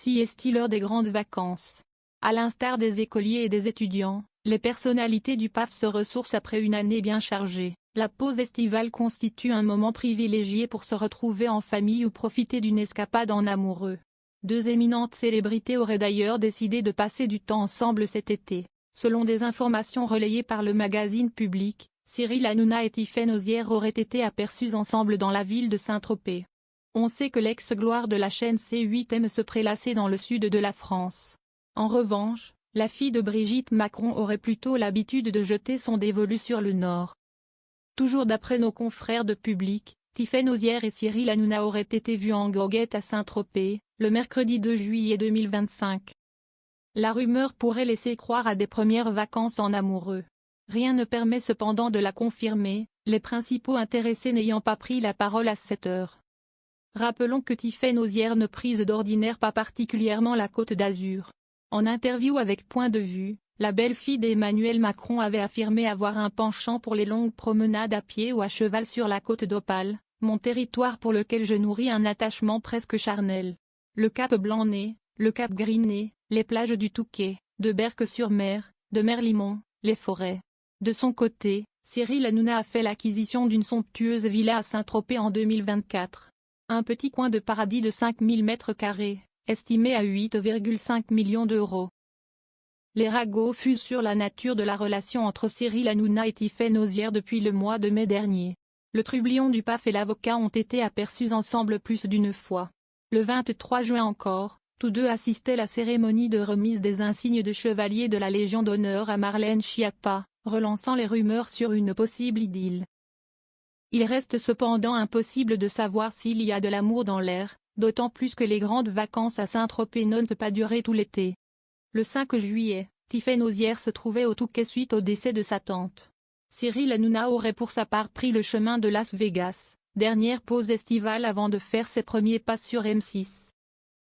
Si est-il l'heure des grandes vacances. À l'instar des écoliers et des étudiants, les personnalités du PAF se ressourcent après une année bien chargée. La pause estivale constitue un moment privilégié pour se retrouver en famille ou profiter d'une escapade en amoureux. Deux éminentes célébrités auraient d'ailleurs décidé de passer du temps ensemble cet été. Selon des informations relayées par le magazine Public, Cyril Hanouna et Tiphaine Auzière auraient été aperçus ensemble dans la ville de Saint-Tropez. On sait que l'ex-gloire de la chaîne C8 aime se prélasser dans le sud de la France. En revanche, la fille de Brigitte Macron aurait plutôt l'habitude de jeter son dévolu sur le nord. Toujours d'après nos confrères de Public, Tiphaine Auzière et Cyril Hanouna auraient été vus en goguette à Saint-Tropez, le mercredi 2 juillet 2025. La rumeur pourrait laisser croire à des premières vacances en amoureux. Rien ne permet cependant de la confirmer, les principaux intéressés n'ayant pas pris la parole à cette heure. Rappelons que Tiphaine Auzière ne prise d'ordinaire pas particulièrement la Côte d'Azur. En interview avec Point de vue, la belle-fille d'Emmanuel Macron avait affirmé avoir un penchant pour les longues promenades à pied ou à cheval sur la côte d'Opale, mon territoire pour lequel je nourris un attachement presque charnel. Le Cap Blanc-Nez, le Cap Griné, les plages du Touquet, de Berck-sur-Mer, de Merlimont, les forêts. De son côté, Cyril Hanouna a fait l'acquisition d'une somptueuse villa à Saint-Tropez en 2024. Un petit coin de paradis de 5000 m², estimé à 8,5 millions d'euros. Les ragots fusent sur la nature de la relation entre Cyril Hanouna et Tiphaine Auzière depuis le mois de mai dernier. Le trublion du PAF et l'avocat ont été aperçus ensemble plus d'une fois. Le 23 juin encore, tous deux assistaient à la cérémonie de remise des insignes de chevalier de la Légion d'honneur à Marlène Schiappa, relançant les rumeurs sur une possible idylle. Il reste cependant impossible de savoir s'il y a de l'amour dans l'air, d'autant plus que les grandes vacances à Saint-Tropez n'ont pas duré tout l'été. Le 5 juillet, Tiphaine Auzière se trouvait au Touquet suite au décès de sa tante. Cyril Hanouna aurait pour sa part pris le chemin de Las Vegas, dernière pause estivale avant de faire ses premiers pas sur M6.